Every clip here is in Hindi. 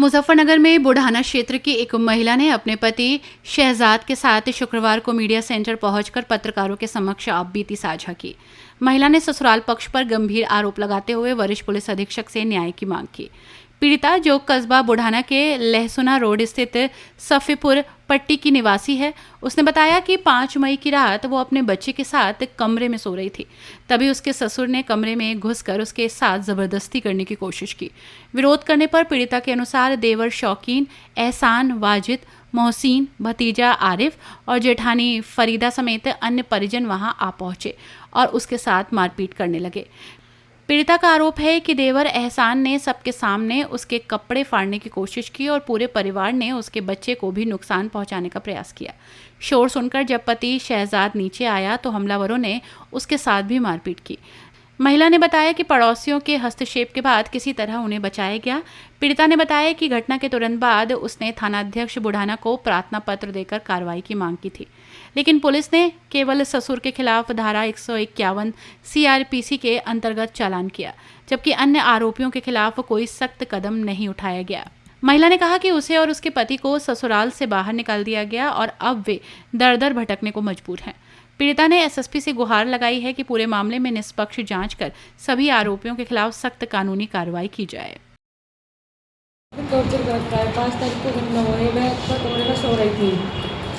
मुजफ्फरनगर में बुढ़ाना क्षेत्र की एक महिला ने अपने पति शहजाद के साथ शुक्रवार को मीडिया सेंटर पहुंचकर पत्रकारों के समक्ष आपबीती साझा की। महिला ने ससुराल पक्ष पर गंभीर आरोप लगाते हुए वरिष्ठ पुलिस अधीक्षक से न्याय की मांग की। पीड़िता, जो कस्बा बुढ़ाना के लहसुना रोड स्थित सफीपुर पट्टी की निवासी है, उसने बताया कि 5 मई की रात वो अपने बच्चे के साथ कमरे में सो रही थी। तभी उसके ससुर ने कमरे में घुसकर उसके साथ जबरदस्ती करने की कोशिश की। विरोध करने पर पीड़िता के अनुसार देवर शौकीन, एहसान, वाजिद, मोहसिन, भतीजा आरिफ और जेठानी फरीदा समेत अन्य परिजन वहां आ पहुंचे और उसके साथ मारपीट करने लगे। पीड़िता का आरोप है कि देवर एहसान ने सबके सामने उसके कपड़े फाड़ने की कोशिश की और पूरे परिवार ने उसके बच्चे को भी नुकसान पहुंचाने का प्रयास किया। शोर सुनकर जब पति शहजाद नीचे आया तो हमलावरों ने उसके साथ भी मारपीट की। महिला ने बताया कि पड़ोसियों के हस्तक्षेप के बाद किसी तरह उन्हें बचाया गया। पीड़िता ने बताया कि घटना के तुरंत बाद उसने थानाध्यक्ष बुढ़ाना को प्रार्थना पत्र देकर कार्रवाई की मांग की थी, लेकिन पुलिस ने केवल ससुर के खिलाफ धारा 151 CRPC के अंतर्गत चालान किया, जबकि अन्य आरोपियों के खिलाफ कोई सख्त कदम नहीं उठाया गया। महिला ने कहा कि उसे और उसके पति को ससुराल से बाहर निकाल दिया गया और अब वे दर-दर भटकने को मजबूर हैं। पीड़िता ने SSP से गुहार लगाई है कि पूरे मामले में निष्पक्ष जांच कर सभी आरोपियों के खिलाफ सख्त कानूनी कार्रवाई की जाए। टॉर्चर करता है। 5 तारीख को घटना हुई, मैं अपना कमरे में सो रही थी।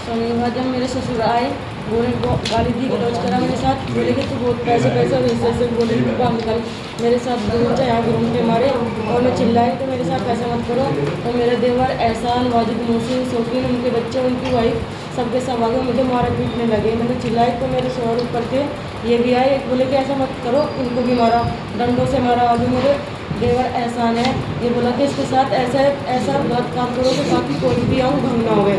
सोने के बाद जब मेरे ससुर आए, बोले गाली दी, गलौज करा मेरे साथ, बोले कि तू बहुत पैसे वैसे बोले कि बाहर निकल। मेरे साथ दूर यहाँ घूम के मारे और मैं चिल्लाई तो मेरे साथ पैसा मत करो। तो मेरे देवर एहसान, वाजिद, मोहसिन, शौकीन, उनके बच्चे, उनकी वाइफ, सबके सब आगे मुझे मारा पीटने लगे। मैंने चिल्लाई तो मेरे शोहर ऊपर थे, ये भी आए, बोले कि ऐसा मत करो, इनको भी मारा, डंडों से मारा। अभी मेरे देवर एहसान है, ये बोला कि इसके साथ ऐसा गलत काम करो कि ताकि कोई भी अंग भंग ना हुए।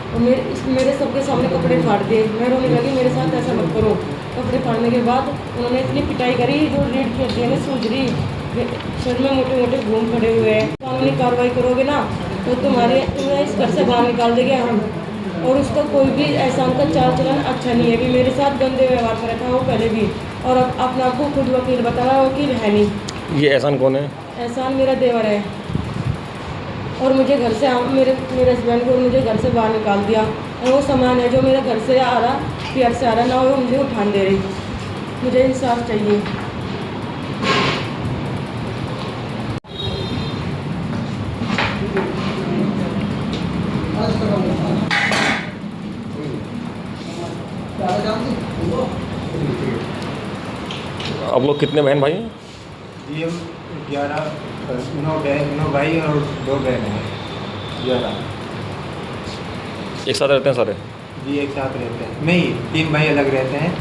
और मेरे सबके सामने कपड़े फाड़ दिए। मैं रोने लगी, मेरे साथ ऐसा मत करो। कपड़े फाड़ने के बाद उन्होंने इतनी पिटाई करी जो रीढ़ की हड्डियाँ में सूज रही, शरीर में मोटे मोटे घूम खड़े हुए हैं। कानूनी कार्रवाई करोगे ना तो तुम्हें इस घर से बाहर निकाल देंगे हम। और उसका कोई भी एहसान का चाल चलन अच्छा नहीं है। भी मेरे साथ गंदे व्यवहार कर रखा है वो पहले भी, और अब अपने आप को खुद वकील बता रहा है, वकील है नहीं। ये एहसान कौन है? एहसान मेरा देवर है और मुझे घर से मेरे हस्बैंड को मुझे घर से बाहर निकाल दिया। और वो सामान है जो मेरे घर से आ रहा, पीआर से आ रहा ना, वो मुझे उठान दे रही। मुझे इंसाफ चाहिए। आप लोग कितने बहन भाई हैं? ये 11 9 भाई और 2 बहन हैं। 11 एक साथ रहते हैं सारे? जी एक साथ रहते हैं। नहीं, 3 भाई अलग रहते हैं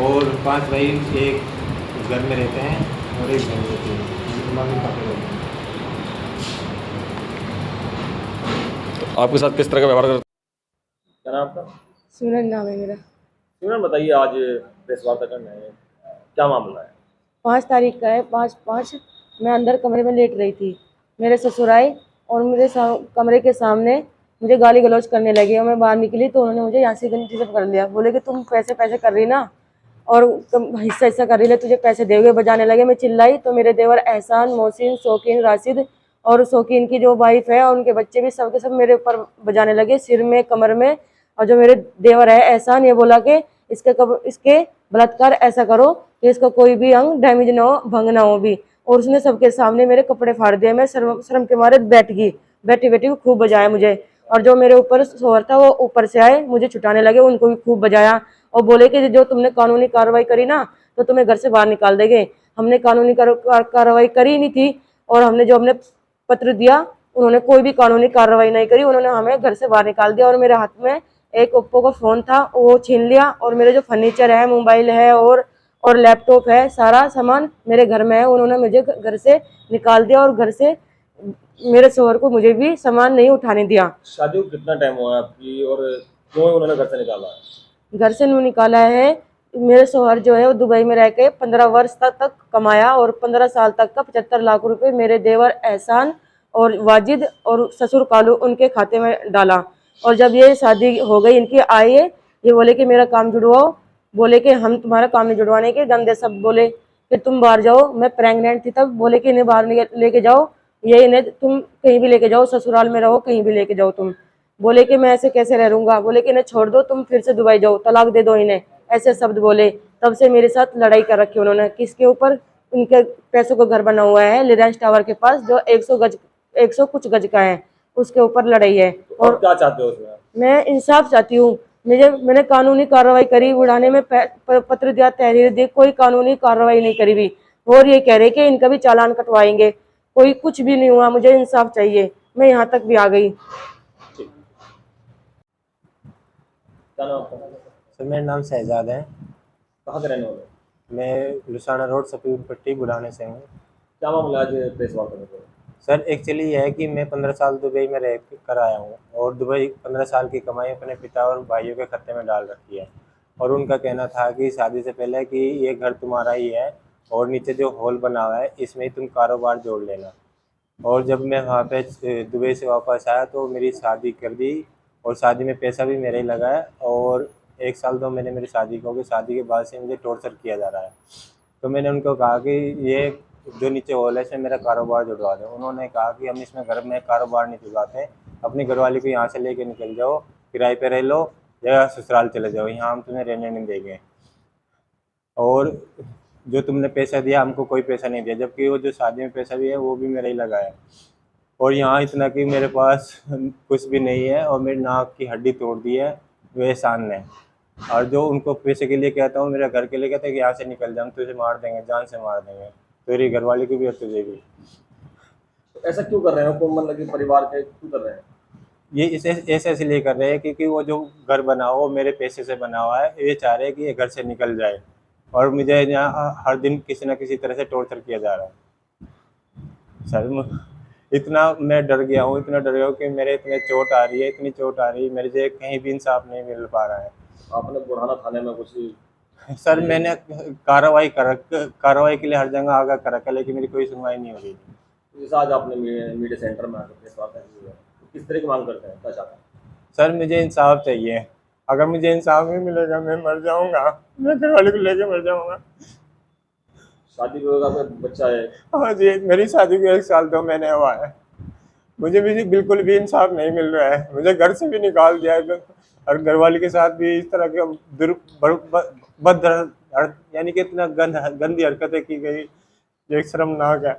और 5 भाई एक घर में रहते हैं और एक बहन रहती है। मम्मी पापा रहते हैं। तो आपके साथ किस तरह का व्यवहार करते हैं? क्या नाम आपका? सूरज नाम है मेरा। सुमन, बताइए, आज प्रेस वार्ता करना है, क्या मामला है? 5 तारीख का है। 5/5 मैं अंदर कमरे में लेट रही थी। मेरे ससुर आए और मेरे कमरे के सामने मुझे गाली गलौज करने लगे और मैं बाहर निकली तो उन्होंने मुझे यहाँ से गंजी कर लिया। बोले कि तुम पैसे कर रही ना और तुम हिस्सा कर रही है, तुझे पैसे देंगे। बजाने लगे। मैं चिल्लाई तो मेरे देवर एहसान, मोहसिन, शौकीन, राशिद और शौकीन की जो वाइफ है और उनके बच्चे भी सबके सब मेरे ऊपर बजाने लगे, सिर में, कमर में। और जो मेरे देवर है एहसान, ये बोला कि इसके बलात्कार ऐसा करो कि इसका कोई भी अंग डैमेज ना हो, भंग ना हो भी। और उसने सबके सामने मेरे कपड़े फाड़ दिए। मैं शर्म के मारे बैठ गई। बैठी को खूब बजाया मुझे। और जो मेरे ऊपर शोहर था वो ऊपर से आए, मुझे छुटाने लगे, उनको भी खूब बजाया और बोले कि जो तुमने कानूनी कार्रवाई करी ना तो तुम्हें घर से बाहर निकाल देंगे। हमने कानूनी कार्रवाई करी नहीं थी और हमने पत्र दिया, उन्होंने कोई भी कानूनी कार्रवाई नहीं करी। उन्होंने हमें घर से बाहर निकाल दिया और मेरे हाथ में एक ओप्पो का फ़ोन था, वो छीन लिया। और मेरे जो फर्नीचर है, मोबाइल है और लैपटॉप है, सारा सामान मेरे घर में है। उन्होंने मुझे घर से निकाल दिया और घर से मेरे शोहर को मुझे भी सामान नहीं उठाने दिया। शादी को कितना टाइम हुआ है आपकी और क्यों उन्होंने घर से निकाला है? घर से नहीं निकाला है। मेरे शोहर जो है वो दुबई में रह के 15 वर्ष तक कमाया और 15 साल तक का 75 लाख रुपए मेरे देवर एहसान और वाजिद और ससुर कालू उनके खाते में डाला। और जब ये शादी हो गई इनकी, आए ये बोले कि मेरा काम जुड़वाओ। बोले कि हम तुम्हारा काम नहीं जुड़वाने के, गंदे सब बोले। फिर तुम बाहर जाओ। मैं प्रेग्नेंट थी तब। बोले कि इन्हें बाहर लेके जाओ ये इन्हें तुम कहीं भी लेके जाओ, ससुराल में रहो, कहीं भी लेके जाओ तुम। बोले कि मैं ऐसे कैसे रह लूंगा, बोले कि इन्हें छोड़ दो, तुम फिर से दुबई जाओ, तलाक दे दो इन्हें, ऐसे शब्द बोले। तब से मेरे साथ लड़ाई कर रखी उन्होंने। किसके ऊपर? उनके पैसों का घर बना हुआ है रिलायंस टावर के पास, जो 100 कुछ गज का है, उसके ऊपर लड़ाई है। और क्या चाहते हो उसमें? मैं इंसाफ चाहती हूँ। मैंने कानूनी कार्रवाई करी, उड़ाने में पत्र दिया, तहरीर दी, कोई कानूनी कार्रवाई नहीं करी भी। और ये कह रहे कि इनका भी चालान कटवाएंगे, कोई कुछ भी नहीं हुआ। मुझे इंसाफ चाहिए, मैं यहाँ तक भी आ गई। क्या नाम आपका? सर मेरा नाम शहजाद है। कहाँ के रहने वाले हो? मैं लुसाना रोड सफीर पट्टी बुढ़ाने से हूँ। क्या मामला आज प्रेस वार्ता में? सर एक्चुअली ये है कि मैं 15 साल दुबई में रह कर आया हूँ और दुबई 15 साल की कमाई अपने पिता और भाइयों के खाते में डाल रखी है। और उनका कहना था कि शादी से पहले कि ये घर तुम्हारा ही है और नीचे जो हॉल बना हुआ है इसमें ही तुम कारोबार जोड़ लेना। और जब मैं वहाँ पे दुबई से वापस आया तो मेरी शादी कर दी और शादी में पैसा भी मेरा ही लगा है। और 1 साल 2 महीने मेरी शादी को हो गई। शादी के बाद से मुझे टॉर्चर किया जा रहा है। तो मैंने उनको कहा कि ये जो नीचे हॉल है इसमें मेरा कारोबार जुड़वा दो। उन्होंने कहा कि हम इसमें घर में कारोबार नहीं जुड़वाते, अपनी घरवाली को यहाँ से लेके निकल जाओ, किराए पे रह लो या ससुराल चले जाओ, यहाँ हम तुम्हें रहने नहीं देंगे। और जो तुमने पैसा दिया हमको कोई पैसा नहीं दिया, जबकि वो जो शादी में पैसा भी है वो भी मेरा ही लगा है। और यहाँ इतना कि मेरे पास कुछ भी नहीं है और मेरी नाक की हड्डी तोड़ दी है वो एहसान ने। और जो उनको पैसे के लिए कहता हूँ, मेरे घर के लिए कहते हैं कि यहाँ से निकल जा, हम तुझे मार देंगे, जान से मार देंगे, तेरी घरवाली को भी और तुझे भी। तो ऐसा क्यों कर रहे हो? कौन मतलब कि परिवार के क्यों कर रहे हैं? ये इसे ऐसे इसलिए कर रहे हैं क्योंकि वो जो घर बना हुआ वो मेरे पैसे से बना हुआ है। ये चाह रहे हैं कि ये घर से निकल जाए और मुझे यहाँ हर दिन किसी न किसी तरह से टॉर्चर किया जा रहा है। सर इतना मैं डर गया हूँ, इतना डर गया हूँ कि मेरे इतने चोट आ रही है, इतनी चोट आ रही है, मेरे से कहीं भी इंसाफ नहीं मिल पा रहा है। आपने बुढ़ाना थाने में कुछ? सर मैंने कार्रवाई के लिए हर जगह आगाह कर रखा है लेकिन मेरी कोई सुनवाई नहीं हो रही। जैसे आज आपने मीडिया सेंटर में आकर प्रेस वार्ता की है, तो किस तरह की मांग करते हैं, क्या चाहते हैं? सर मुझे इंसाफ चाहिए। अगर मुझे इंसाफ नहीं मिलेगा मैं मर जाऊंगा, मैं घरवाले को लेके मर जाऊंगा। शादी भी होगा, फिर बच्चा है? हाँ जी, मेरी शादी को 1 साल 2 महीने हुआ है। मुझे भी बिल्कुल भी इंसाफ नहीं मिल रहा है। मुझे घर से भी निकाल दिया है और घरवाली के साथ भी इस तरह के यानी कि इतना गंदी हरकतें की गई जो एक शर्मनाक है।